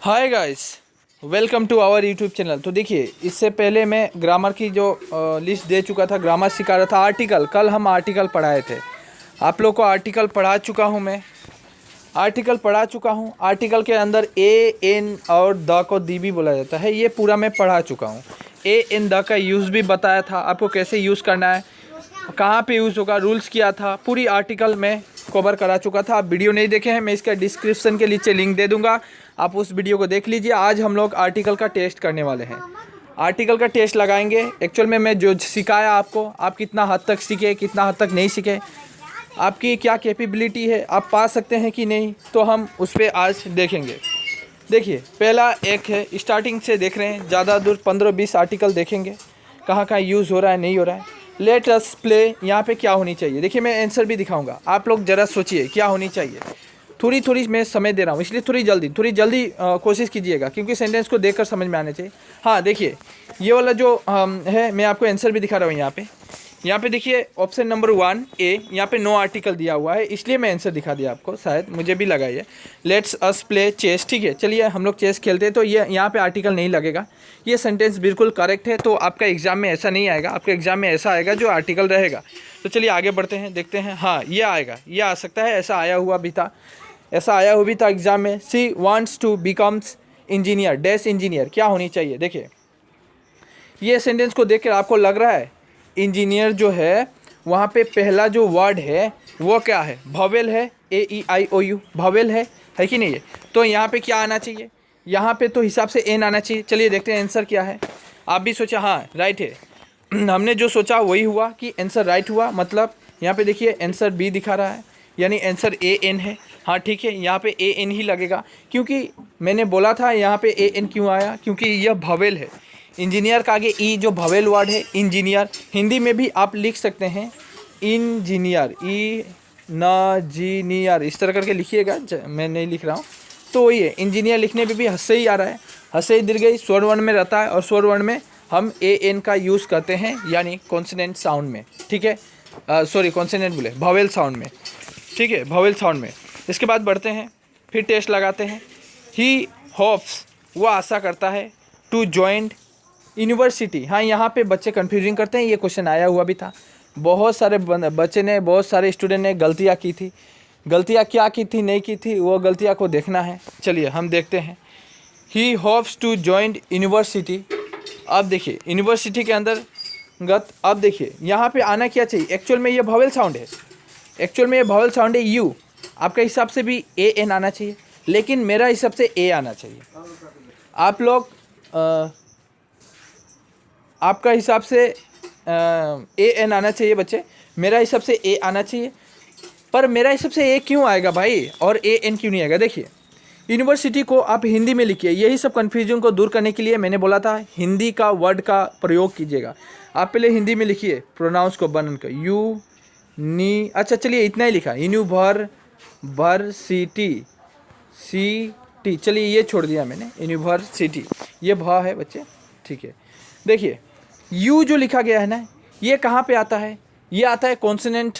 Hi guys, welcome to our YouTube channel. तो देखिए, इससे पहले मैं ग्रामर की जो लिस्ट दे चुका था, ग्रामर सिखा रहा था। आर्टिकल, कल हम आर्टिकल पढ़ाए थे। आप लोग को आर्टिकल पढ़ा चुका हूँ मैं, आर्टिकल पढ़ा चुका हूँ। आर्टिकल के अंदर ए एन और द को दी भी बोला जाता है, ये पूरा मैं पढ़ा चुका हूँ। ए एन द का यूज़ भी बताया था आपको, कैसे यूज़ करना है, कहाँ पे यूज़ होगा, रूल्स किया था। पूरी आर्टिकल में कवर करा चुका था। आप वीडियो नहीं देखे हैं, मैं इसका डिस्क्रिप्शन के नीचे लिंक दे दूंगा, आप उस वीडियो को देख लीजिए। आज हम लोग आर्टिकल का टेस्ट करने वाले हैं, आर्टिकल का टेस्ट लगाएंगे। एक्चुअल में मैं जो सिखाया आपको, आप कितना हद तक सीखे, कितना हद तक नहीं सीखे, आपकी क्या कैपेबिलिटी है, आप पा सकते हैं कि नहीं, तो हम उस पर आज देखेंगे। देखिए, पहला एक है, स्टार्टिंग से देख रहे हैं, ज़्यादा दूर 15-20 आर्टिकल देखेंगे, कहाँ कहाँ यूज़ हो रहा है, नहीं हो रहा है। Let us play. यहाँ पे क्या होनी चाहिए, देखिए मैं आंसर भी दिखाऊंगा, आप लोग ज़रा सोचिए क्या होनी चाहिए। थोड़ी थोड़ी मैं समय दे रहा हूँ, इसलिए थोड़ी जल्दी कोशिश कीजिएगा, क्योंकि सेंटेंस को देखकर समझ में आने चाहिए। हाँ देखिए, ये वाला जो है, मैं आपको आंसर भी दिखा रहा हूँ। यहाँ पे देखिए, ऑप्शन नंबर 1 ए, यहाँ पे नो आर्टिकल दिया हुआ है, इसलिए मैं आंसर दिखा दिया आपको, शायद मुझे भी लगा ये। लेट्स अस प्ले चेस, ठीक है, चलिए हम लोग चेस खेलते हैं। तो ये यहाँ पे आर्टिकल नहीं लगेगा, ये सेंटेंस बिल्कुल करेक्ट है। तो आपका एग्जाम में ऐसा नहीं आएगा, आपके एग्जाम में ऐसा आएगा जो आर्टिकल रहेगा। तो चलिए आगे बढ़ते हैं, देखते हैं। हाँ, ये आएगा, ये आ सकता है, ऐसा आया हुआ भी था, ऐसा आया हुआ भी था एग्जाम में। सी wants to becomes engineer dash engineer, क्या होनी चाहिए। देखिए, ये सेंटेंस को देखकर आपको लग रहा है इंजीनियर जो है, वहाँ पे पहला जो वर्ड है वो क्या है, भवेल है, AEIOU भवेल है कि नहीं है। तो यहाँ पे क्या आना चाहिए, यहाँ पे तो हिसाब से एन आना चाहिए। चलिए देखते हैं आंसर क्या है। आप भी सोचा, हाँ राइट है, हमने जो सोचा वही हुआ कि आंसर राइट हुआ। मतलब यहाँ पे देखिए आंसर बी दिखा रहा है, यानी आंसर AN है। हाँ ठीक है, यहाँ पे AN ही लगेगा, क्योंकि मैंने बोला था यहाँ पे AN क्यों आया, क्योंकि यह भवेल है। इंजीनियर का आगे ई जो भवेल वर्ड है, इंजीनियर, हिंदी में भी आप लिख सकते हैं इंजीनियर, ई न जीनियर, इस तरह करके लिखिएगा, मैं नहीं लिख रहा हूँ। तो वही है, इंजीनियर लिखने पे भी हंसे ही आ रहा है, हंसे ही दीर्घई स्वर वर्ण में रहता है, और स्वर वर्ण में हम AN का यूज़ करते हैं, यानी कॉन्सोनेंट साउंड में, ठीक है, सॉरी कॉन्सोनेंट बोले, भवेल साउंड में, ठीक है, भवेल साउंड में। इसके बाद बढ़ते हैं, फिर टेस्ट लगाते हैं। ही होप्स, वो आशा करता है, टू ज्वाइन यूनिवर्सिटी। हाँ, यहाँ पे बच्चे कंफ्यूजिंग करते हैं, ये क्वेश्चन आया हुआ भी था। बहुत सारे बच्चे ने, बहुत सारे स्टूडेंट ने गलतियाँ की थी। गलतियाँ क्या की थी, नहीं की थी, वो गलतियाँ को देखना है। चलिए हम देखते हैं। ही होप्स टू ज्वाइन यूनिवर्सिटी। अब देखिए, यूनिवर्सिटी के अंदर गत, अब देखिए यहाँ पे आना क्या चाहिए, एक्चुअल में ये भवेल साउंड है, एक्चुअल में ये भवेल साउंड है यू। आपका हिसाब से भी AN आना चाहिए, लेकिन मेरा हिसाब से A आना चाहिए। आप लोग आपका हिसाब से AN आना चाहिए बच्चे, मेरा हिसाब से A आना चाहिए। पर मेरा हिसाब से A क्यों आएगा भाई, और AN क्यों नहीं आएगा। देखिए, यूनिवर्सिटी को आप हिंदी में लिखिए, यही सब कन्फ्यूजन को दूर करने के लिए मैंने बोला था हिंदी का वर्ड का प्रयोग कीजिएगा। आप पहले हिंदी में लिखिए, प्रोनाउंस को बनन कर, यू नी, अच्छा चलिए इतना ही लिखा, यूनिवर्सिटी, CT, चलिए ये छोड़ दिया मैंने, यूनिवर्सिटी, ये भ है बच्चे, ठीक है। देखिए, यू जो लिखा गया है ना, ये कहाँ पे आता है, ये आता है कॉन्सोनेंट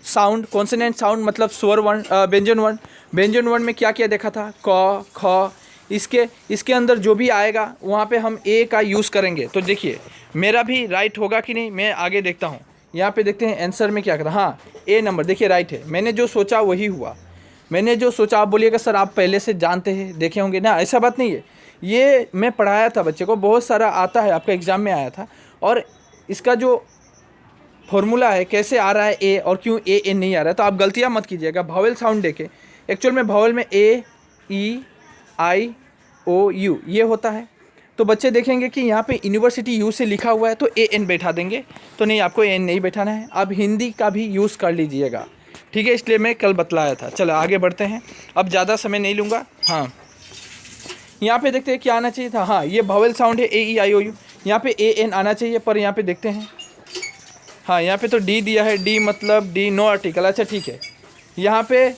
साउंड। कॉन्सोनेंट साउंड मतलब स्वर वर्ण, व्यंजन वर्ण। व्यंजन वर्ण में क्या क्या देखा था, क ख, इसके अंदर जो भी आएगा वहाँ पे हम A का यूज़ करेंगे। तो देखिए मेरा भी राइट होगा कि नहीं, मैं आगे देखता हूँ। यहाँ पे देखते हैं आंसर में क्या करा। हाँ, A नंबर देखिए राइट है, मैंने जो सोचा वही हुआ, मैंने जो सोचा। आप बोलिएगा सर आप पहले से जानते हैं, देखे होंगे ना, ऐसा बात नहीं है, ये मैं पढ़ाया था बच्चे को, बहुत सारा आता है, आपका एग्ज़ाम में आया था। और इसका जो फॉर्मूला है, कैसे आ रहा है A और क्यों AN नहीं आ रहा है, तो आप गलतियाँ मत कीजिएगा। भॉवेल साउंड देके, एक्चुअल में भॉवेल में AEIOU ये होता है। तो बच्चे देखेंगे कि यहाँ पे यूनिवर्सिटी यू से लिखा हुआ है, तो AN बैठा देंगे। तो नहीं, आपको AN नहीं बैठाना है, आप हिंदी का भी यूज़ कर लीजिएगा, ठीक है, इसलिए मैं कल बतलाया था। चलो आगे बढ़ते हैं, अब ज़्यादा समय नहीं लूँगा। हाँ, यहाँ पे देखते हैं क्या आना चाहिए था। हाँ, ये भॉवेल साउंड है, AEIOU, यहाँ पे AN आना चाहिए, पर यहाँ पे देखते हैं। हाँ, यहाँ पे तो D दिया है, D मतलब D नो आर्टिकल, अच्छा ठीक है। यहाँ पे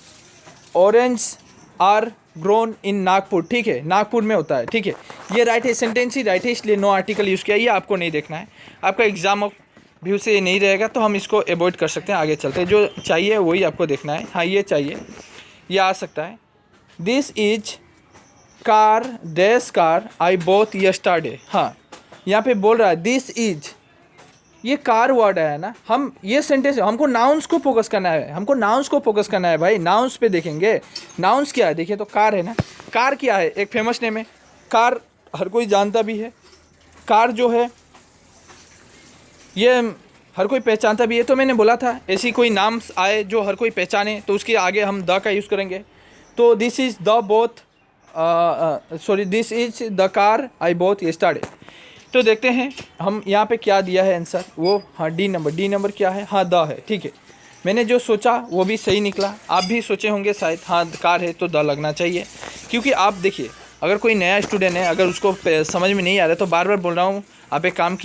orange are grown in Nagpur, ठीक है, नागपुर में होता है, ठीक है, ये राइट है, सेंटेंस ही राइट है, इसलिए नो आर्टिकल यूज़ किया। ये आपको नहीं देखना है, आपका एग्जाम व्यू से ये नहीं रहेगा, तो हम इसको अवॉइड कर सकते हैं। आगे चलते हैं, जो चाहिए वही आपको देखना है। हाँ, ये चाहिए, ये आ सकता है। This is car I both yesterday. हाँ, यहाँ पे बोल रहा है दिस इज, ये कार वर्ड है ना, हम ये सेंटेंस, हमको नाउन्स को फोकस करना है, हमको नाउन्स को फोकस करना है भाई, नाउन्स पे देखेंगे। नाउन्स क्या है देखिए, तो कार है ना, कार क्या है, एक फेमस नेम है, कार हर कोई जानता भी है, कार जो है ये हर कोई पहचानता भी है। तो मैंने बोला था ऐसी कोई नाम आए जो हर कोई पहचाने तो उसके आगे हम द का यूज़ करेंगे। तो this is the both, sorry this is the car I both yesterday. तो देखते हैं हम यहाँ पे क्या दिया है आंसर, वो हाँ डी नंबर क्या है, हाँ द है, ठीक है। मैंने जो सोचा वो भी सही निकला, आप भी सोचे होंगे शायद हाँ कार है तो द लगना चाहिए। क्योंकि आप देखिए अगर कोई नया स्टूडेंट है, अगर उसको समझ में नहीं आ रहा है तो बार बार बोल रहा हूँ, आप एक काम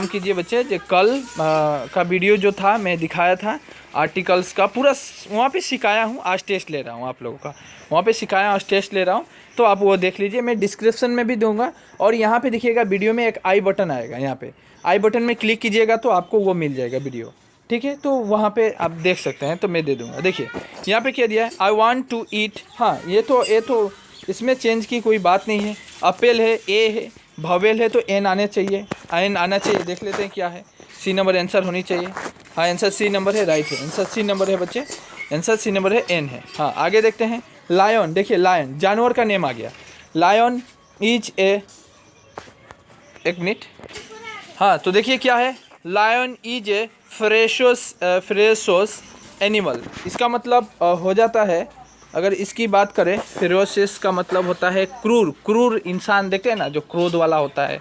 कीजिए बच्चे, जो कल का वीडियो जो था मैं दिखाया था आर्टिकल्स का पूरा, वहाँ पे सिखाया हूँ, आज टेस्ट ले रहा हूँ आप लोगों का, वहाँ पे सिखाया आज टेस्ट ले रहा हूँ, तो आप वो देख लीजिए, मैं डिस्क्रिप्शन में भी दूंगा। और यहाँ पे देखिएगा वीडियो में एक आई बटन आएगा, यहाँ पे आई बटन में क्लिक कीजिएगा तो आपको वो मिल जाएगा वीडियो, ठीक है। तो वहाँ पे आप देख सकते हैं, तो मैं दे दूँगा। देखिए यहाँ पे क्या दिया है, आई वॉन्ट टू ईट। हाँ ये तो इसमें चेंज की कोई बात नहीं है। अपेल है, ए है, भवेल है तो एन आना चाहिए, देख लेते हैं क्या है, सी नंबर आंसर होनी चाहिए। हाँ आंसर सी नंबर है, राइट है, आंसर सी नंबर है बच्चे, आंसर सी नंबर है, एन है। हाँ आगे देखते हैं, लायन, देखिए लायन जानवर का नेम आ गया, लायन इज एक मिनट, हाँ तो देखिए क्या है, लायन इज ए फ्रेशोस एनिमल। इसका मतलब हो जाता है, अगर इसकी बात करें, फेरोसिस का मतलब होता है क्रूर इंसान, देखते हैं ना जो क्रोध वाला होता है,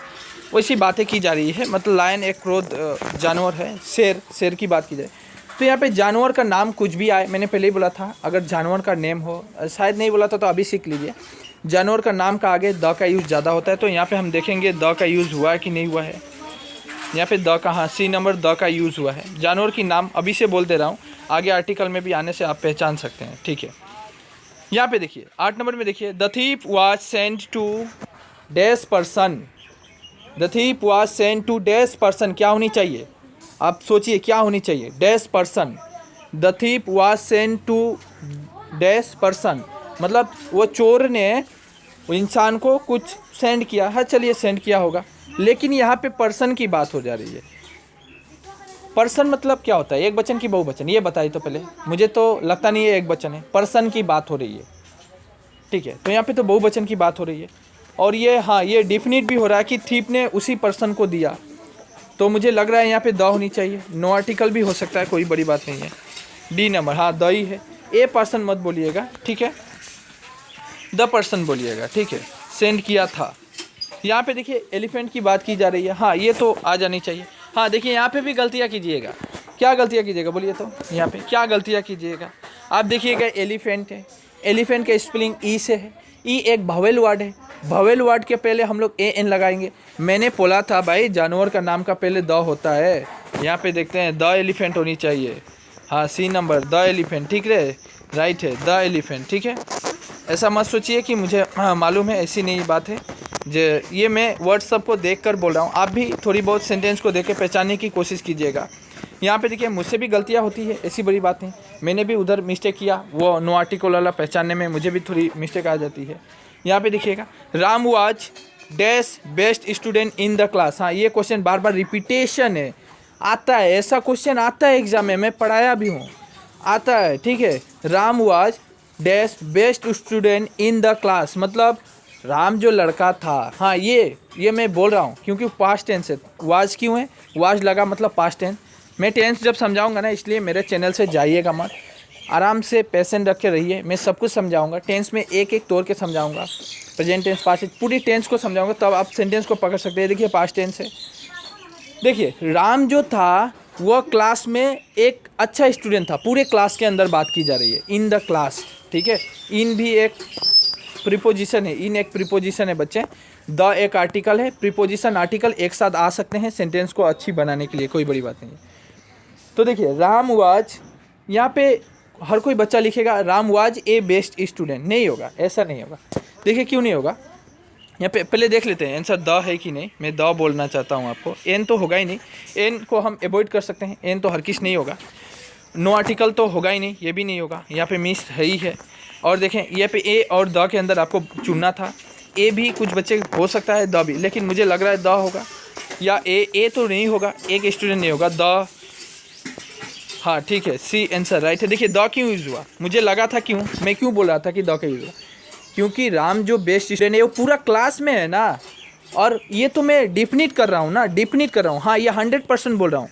वैसी बातें की जा रही है। मतलब लायन एक क्रोध जानवर है। शेर की बात की जाए तो यहाँ पे जानवर का नाम कुछ भी आए, मैंने पहले ही बोला था, अगर जानवर का नेम हो, शायद नहीं बोला था तो अभी सीख लीजिए, जानवर का नाम का आगे द का यूज़ ज़्यादा होता है। तो यहाँ पे हम देखेंगे द का यूज़ हुआ है कि नहीं हुआ है। यहाँ पे द का, हाँ सी नंबर द का यूज़ हुआ है। जानवर की नाम अभी से बोल दे रहा हूँ, आगे आर्टिकल में भी आने से आप पहचान सकते हैं, ठीक है। यहाँ पे देखिए 8 नंबर में देखिए, the thief was sent to dash person. The thief was sent to dash person, क्या होनी चाहिए, आप सोचिए क्या होनी चाहिए, dash person. The thief was sent to dash person, मतलब वो चोर ने इंसान को कुछ सेंड किया है, चलिए सेंड किया होगा, लेकिन यहाँ पे पर्सन की बात हो जा रही है। पर्सन मतलब क्या होता है, एक वचन की बहुवचन, ये बताइए तो पहले, मुझे तो लगता नहीं है एक वचन है, पर्सन की बात हो रही है, ठीक है। तो यहाँ पे तो बहुवचन की बात हो रही है, और ये हाँ ये डिफिनिट भी हो रहा है कि थीप ने उसी पर्सन को दिया, तो मुझे लग रहा है यहाँ पे द होनी चाहिए, नो आर्टिकल भी हो सकता है, कोई बड़ी बात नहीं है। डी नंबर, हाँ द ही है, ए पर्सन मत बोलिएगा, ठीक है, द पर्सन बोलिएगा, ठीक है, सेंड किया था। यहाँ पे देखिए एलिफेंट की बात की जा रही है, हाँ ये तो आ जानी चाहिए। हाँ देखिए यहाँ पे भी गलतियाँ कीजिएगा, क्या गलतियाँ कीजिएगा बोलिए तो, यहाँ पे क्या गलतियाँ कीजिएगा आप देखिएगा, एलिफेंट है, एलिफेंट का स्पेलिंग ई से है, ई एक भवेल वर्ड है, भवेल वर्ड के पहले हम लोग ए एन लगाएंगे। मैंने बोला था भाई जानवर का नाम का पहले द होता है, यहाँ पे देखते हैं द एलिफेंट होनी चाहिए, हाँ सी नंबर द एलिफेंट, ठीक है, राइट है द एलिफेंट, ठीक है। ऐसा मत सोचिए कि मुझे हाँ मालूम है, ऐसी नहीं बात है, ये मैं वर्ड सबको देख कर बोल रहा हूँ, आप भी थोड़ी बहुत सेंटेंस को देख के पहचानने की कोशिश कीजिएगा। यहाँ पे देखिए मुझसे भी गलतियाँ होती है, ऐसी बड़ी बात नहीं, मैंने भी उधर मिस्टेक किया, वो नो आर्टिकल वाला पहचानने में मुझे भी थोड़ी मिस्टेक आ जाती है। यहाँ पे देखिएगा, Ram was dash best student in the class. हाँ ये क्वेश्चन बार बार रिपीटेशन है, आता है, ऐसा क्वेश्चन आता है एग्जाम में, मैं पढ़ाया भी हूँ, आता है, ठीक है। Ram was dash best student in the class, मतलब राम जो लड़का था, हाँ ये मैं बोल रहा हूँ क्योंकि पास्ट टेंस है, वाज क्यों है, वाज लगा मतलब पास्ट टेंस। मैं टेंस जब समझाऊंगा ना, इसलिए मेरे चैनल से जाइएगा मत, आराम से पेशेंस रख के रहिए, मैं सब कुछ समझाऊंगा, टेंस में एक एक तोड़ के समझाऊंगा, प्रेजेंट टेंस पास्ट टेंस पूरी टेंस को समझाऊंगा, तब आप सेंटेंस को पकड़ सकते हैं। देखिए पास्ट टेंस है, देखिए राम जो था वह क्लास में एक अच्छा स्टूडेंट था, पूरे क्लास के अंदर बात की जा रही है, इन द क्लास, ठीक है। इन भी एक प्रीपोजिशन है, इन एक प्रीपोजिशन है बच्चे, द एक आर्टिकल है, प्रीपोजिशन आर्टिकल एक साथ आ सकते हैं सेंटेंस को अच्छी बनाने के लिए, कोई बड़ी बात नहीं है। तो देखिए राम वाज, यहाँ पे हर कोई बच्चा लिखेगा Ram was a best student, नहीं होगा, ऐसा नहीं होगा। देखिए क्यों नहीं होगा, यहाँ पे पहले देख लेते हैं आंसर द है कि नहीं, मैं द बोलना चाहता हूँ आपको, एन तो होगा ही नहीं, एन को हम अवॉइड कर सकते हैं, एन तो हर किस नहीं होगा, नो आर्टिकल तो होगा ही नहीं, ये भी नहीं होगा, यहाँ पे मिस है ही है। और देखें ये पे ए और द के अंदर आपको चुनना था। ए भी कुछ बच्चे हो सकता है, द भी, लेकिन मुझे लग रहा है द होगा या ए तो नहीं होगा, एक स्टूडेंट नहीं होगा, द। हाँ ठीक है, सी आंसर राइट है। देखिए द क्यों यूज़ हुआ, मुझे लगा था, मैं क्यों बोल रहा था कि द का यूज़ हुआ, क्योंकि राम जो बेस्ट स्टूडेंट है वो पूरा क्लास में है ना, और ये तो मैं डिफिनिट कर रहा हूँ ना, डिफिनिट कर रहा हूँ। हाँ ये 100% बोल रहा हूँ,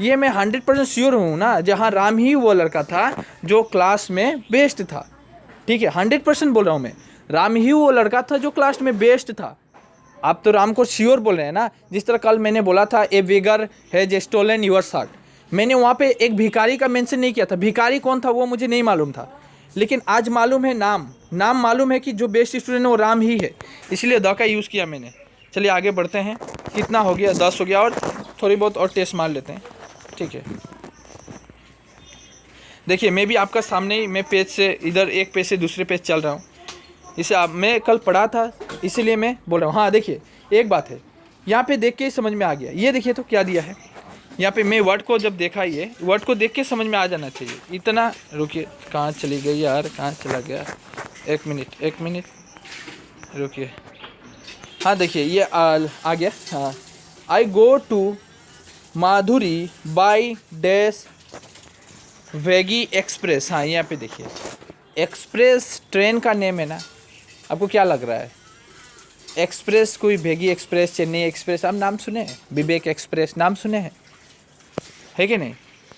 ये मैं 100% श्योर हूँ ना, जहाँ राम ही वो लड़का था जो क्लास में बेस्ट था। ठीक है 100% बोल रहा हूँ मैं, राम ही वो लड़का था जो क्लास में बेस्ट था। आप तो राम को श्योर बोल रहे हैं ना, जिस तरह कल मैंने बोला था ए विगर है जे स्टोलन योर हार्ट, मैंने वहाँ पे एक भिखारी का मेंशन नहीं किया था। भिखारी कौन था वो मुझे नहीं मालूम था, लेकिन आज मालूम है, नाम मालूम है कि जो बेस्ट स्टूडेंट है वो राम ही है, इसलिए द का यूज़ किया मैंने। चलिए आगे बढ़ते हैं, कितना हो गया, 10 हो गया, और थोड़ी बहुत और टेस्ट मार लेते हैं। ठीक है देखिए मैं भी आपका सामने ही, मैं पेज से इधर एक पेज से दूसरे पेज चल रहा हूँ, इसे आप मैं कल पढ़ा था इसीलिए मैं बोल रहा हूँ। हाँ देखिए एक बात है, यहाँ पे देख के समझ में आ गया, ये देखिए तो क्या दिया है यहाँ पे, मैं वर्ड को जब देखा, ये वर्ड को देख के समझ में आ जाना चाहिए इतना। रुकिए कहाँ चली गई यार, कहाँ चला गया, एक मिनट रुकिए। हाँ देखिए ये आ गया। हाँ I go to Madhuri by dash veggie express. हाँ यहाँ पे देखिए एक्सप्रेस ट्रेन का नेम है ना, आपको क्या लग रहा है, एक्सप्रेस कोई भेगी एक्सप्रेस, चेन्नई एक्सप्रेस, आप नाम सुने हैं, विवेक एक्सप्रेस नाम सुने हैं, है कि नहीं।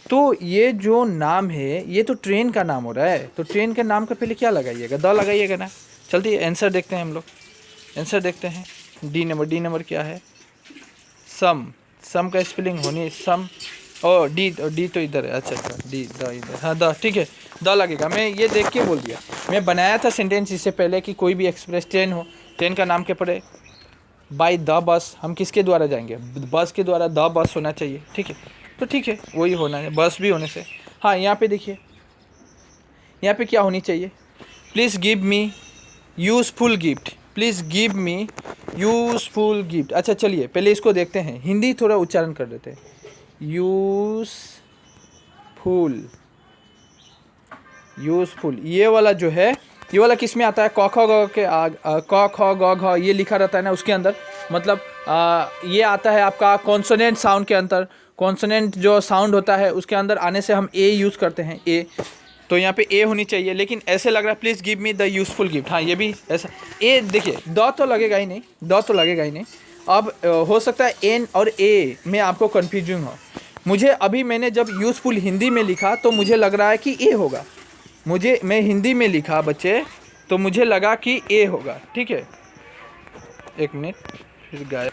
तो ये जो नाम है ये तो ट्रेन का नाम हो रहा है, तो ट्रेन के नाम का पहले क्या लगाइएगा, द लगाइएगा ना। चलते आंसर देखते हैं हम लोग, आंसर देखते हैं। डी नंबर क्या है, सम का स्पेलिंग होनी, सम, ओ डी तो इधर है, अच्छा डी द इधर, हाँ द, ठीक है द लगेगा। मैं ये देख के बोल दिया, मैं बनाया था सेंटेंस इससे पहले कि कोई भी एक्सप्रेस ट्रेन हो, ट्रेन का नाम क्या पड़े, बाय द बस, हम किसके द्वारा जाएंगे, बस के द्वारा, द बस होना चाहिए। ठीक है तो ठीक है वही होना है, बस भी होने से। हाँ यहाँ पे देखिए, यहाँ पे क्या होनी चाहिए, please give me useful gift, please give me useful gift. अच्छा चलिए पहले इसको देखते हैं, हिंदी थोड़ा उच्चारण कर देते हैं, यूज़फुल, ये वाला जो है, ये वाला किस में आता है, क ख ग के क ख ग घ ये लिखा रहता है ना, उसके अंदर मतलब ये आता है आपका कॉन्सोनेंट साउंड के अंदर, कॉन्सोनेंट जो साउंड होता है उसके अंदर आने से हम ए यूज़ करते हैं, ए, तो यहाँ पे ए होनी चाहिए, लेकिन ऐसे लग रहा है please give me the useful gift. हाँ ये भी ऐसा, ए देखिए द तो लगेगा ही नहीं, द तो लगेगा ही नहीं। अब हो सकता है एन और ए में आपको कन्फ्यूजन हो, मुझे अभी मैंने जब यूज़फुल हिंदी में लिखा तो मुझे लग रहा है कि ए होगा, मैं हिंदी में लिखा बच्चे तो मुझे लगा कि ए होगा। ठीक है एक मिनट फिर गायब।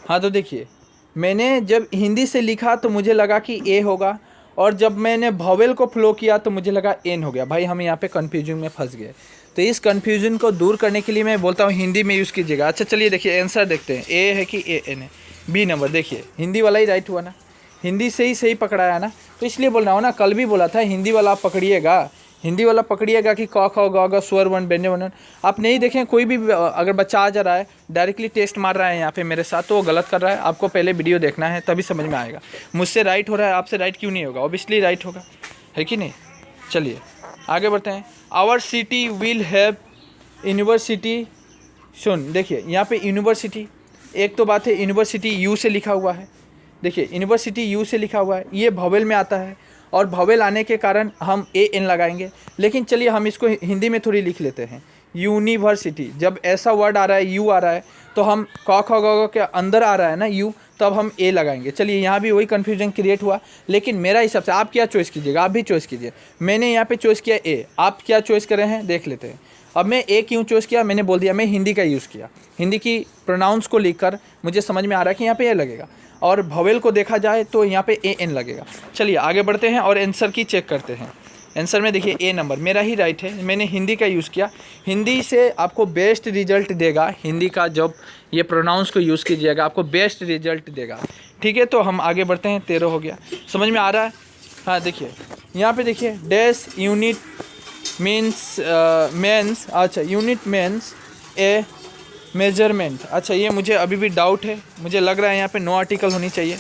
हाँ तो देखिए मैंने जब हिंदी से लिखा तो मुझे लगा कि ए होगा, और जब मैंने वॉवेल को फ्लो किया तो मुझे लगा एन हो गया। भाई हम यहाँ पे कन्फ्यूजन में फंस गए, तो इस कन्फ्यूजन को दूर करने के लिए मैं बोलता हूँ हिंदी में यूज़ कीजिएगा। अच्छा चलिए देखिए आंसर देखते हैं, ए है कि ए एन है, बी नंबर। देखिए हिंदी वाला ही राइट हुआ ना, हिंदी से ही सही पकड़ाया ना, तो इसलिए बोल रहा हूँ ना, कल भी बोला था हिंदी वाला आप पकड़िएगा, हिंदी वाला पकड़िएगा कि क ख ग घ स्वर वर्ण व्यंजन वर्ण। आप नहीं देखें कोई भी अगर बच्चा आ जा रहा है डायरेक्टली टेस्ट मार रहा है यहाँ पे मेरे साथ, तो वो गलत कर रहा है, आपको पहले वीडियो देखना है तभी समझ में आएगा। मुझसे राइट हो रहा है, आपसे राइट क्यों नहीं होगा, ऑब्वियसली राइट होगा, है कि नहीं। चलिए आगे बढ़ते हैं। Our city will have university, सुन देखिए यहाँ पे यूनिवर्सिटी, एक तो बात है यूनिवर्सिटी यू से लिखा हुआ है, देखिए यूनिवर्सिटी यू से लिखा हुआ है, ये वॉवेल में आता है, और वॉवेल आने के कारण हम ए एन लगाएंगे। लेकिन चलिए हम इसको हिंदी में थोड़ी लिख लेते हैं, यूनिवर्सिटी, जब ऐसा वर्ड आ रहा है यू आ रहा है तो हम क ख ग के अंदर आ रहा है ना यू, तब हम ए लगाएंगे। चलिए यहाँ भी वही कन्फ्यूजन क्रिएट हुआ, लेकिन मेरा हिसाब से आप क्या चॉइस कीजिएगा, आप भी चॉइस कीजिए। मैंने यहाँ पे चॉइस किया ए, आप क्या चॉइस कर रहे हैं देख लेते हैं। अब मैं ए क्यों चॉइस किया, मैंने बोल दिया मैं हिंदी का यूज़ किया, हिंदी की प्रोनाउंस को लिखकर मुझे समझ में आ रहा है कि यहाँ पे ए लगेगा, और वॉवेल को देखा जाए तो यहाँ पे ए एन लगेगा। चलिए आगे बढ़ते हैं और आंसर की चेक करते हैं। आंसर में देखिए ए नंबर मेरा ही राइट है, मैंने हिंदी का यूज़ किया, हिंदी से आपको बेस्ट रिजल्ट देगा, हिंदी का जब ये प्रोनाउंस को यूज़ कीजिएगा आपको बेस्ट रिजल्ट देगा। ठीक है तो हम आगे बढ़ते हैं, 13 हो गया, समझ में आ रहा है। हाँ देखिए यहाँ पे देखिए डैश यूनिट मीन्स मेंस, अच्छा यूनिट मेंस ए मेजरमेंट। अच्छा ये मुझे अभी भी डाउट है, मुझे लग रहा है यहाँ पे नो आर्टिकल होनी चाहिए,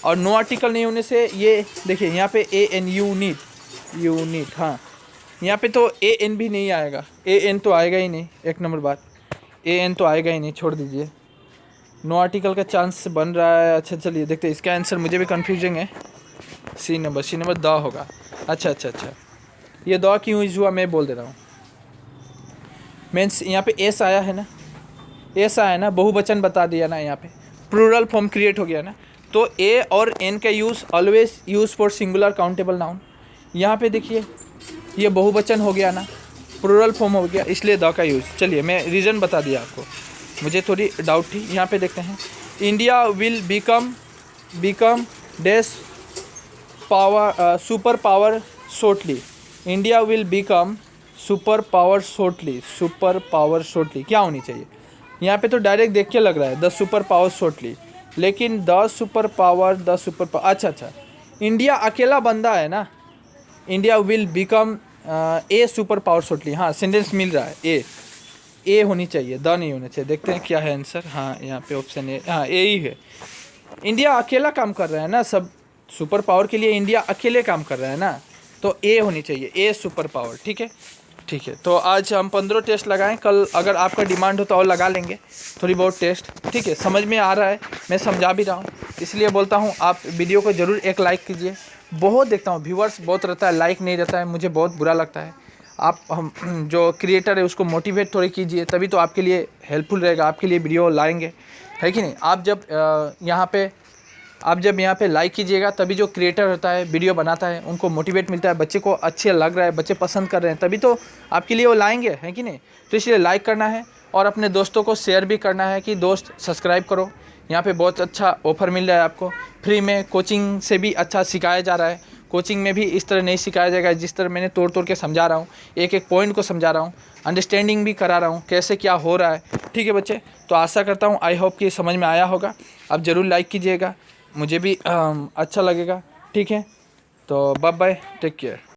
और नो आर्टिकल नहीं होने से ये देखिए यहाँ पे ए एन यूनिट, हाँ यहाँ पे तो ए एन भी नहीं आएगा, ए एन तो आएगा ही नहीं, एक नंबर बात, ए एन तो आएगा ही नहीं, छोड़ दीजिए। नो आर्टिकल का चांस बन रहा है। अच्छा चलिए देखते हैं इसका आंसर, मुझे भी कन्फ्यूजिंग है। सी नंबर द होगा। अच्छा, ये द क्यों यूज हुआ मैं बोल दे रहा हूँ। मीन्स यहाँ पे एस आया है ना, एस आया ना, बहुवचन बता दिया ना, यहाँ पे प्लूरल फॉर्म क्रिएट हो गया ना। तो ए और एन का use always use for singular countable noun. यहाँ पे देखिए ये बहुवचन हो गया ना, प्लूरल फॉर्म हो गया, इसलिए द का यूज़। चलिए मैं रीज़न बता दिया आपको, मुझे थोड़ी डाउट थी। यहाँ पे देखते हैं, India will become dash power super power shortly. India will become super power shortly क्या होनी चाहिए? यहाँ पे तो डायरेक्ट देख के लग रहा है द सुपर पावर शॉर्टली, लेकिन द सुपर पावर अच्छा, इंडिया अकेला बंदा है ना, India will become a super power shortly. हाँ सेंटेंस मिल रहा है, ए होनी चाहिए, द नहीं होना चाहिए। देखते हैं क्या है आंसर। हाँ यहाँ पे ऑप्शन ए, हाँ ए ही है। इंडिया अकेला काम कर रहा है ना, सब सुपर पावर के लिए इंडिया अकेले काम कर रहा है ना, तो ए होनी चाहिए, ए सुपर पावर। ठीक है। तो आज हम 15 टेस्ट लगाएं, कल अगर आपका डिमांड हो तो और लगा लेंगे थोड़ी बहुत टेस्ट। ठीक है, समझ में आ रहा है, मैं समझा भी रहा हूँ, इसलिए बोलता हूँ आप वीडियो को ज़रूर एक लाइक कीजिए। बहुत देखता हूँ व्यूअर्स बहुत रहता है, लाइक नहीं रहता है, मुझे बहुत बुरा लगता है। आप हम जो क्रिएटर है उसको मोटिवेट थोड़ी कीजिए, तभी तो आपके लिए हेल्पफुल रहेगा, आपके लिए वीडियो लाएंगे, है कि नहीं। आप जब यहाँ पे लाइक कीजिएगा तभी जो क्रिएटर होता है वीडियो बनाता है उनको मोटिवेट मिलता है, बच्चे को अच्छे लग रहा है, बच्चे पसंद कर रहे हैं, तभी तो आपके लिए वो लाएंगे, है कि नहीं। तो इसलिए लाइक करना है और अपने दोस्तों को शेयर भी करना है कि दोस्त सब्सक्राइब करो। यहाँ पे बहुत अच्छा ऑफ़र मिल रहा है आपको, फ्री में कोचिंग से भी अच्छा सिखाया जा रहा है। कोचिंग में भी इस तरह नहीं सिखाया जाएगा जिस तरह मैंने तोड़ के समझा रहा हूँ, एक एक पॉइंट को समझा रहा हूँ, अंडरस्टैंडिंग भी करा रहा हूँ कैसे क्या हो रहा है। ठीक है बच्चे, तो आशा करता हूँ आई होप कि समझ में आया होगा। आप ज़रूर लाइक कीजिएगा, मुझे भी अच्छा लगेगा। ठीक है, तो बाय बाय, टेक केयर।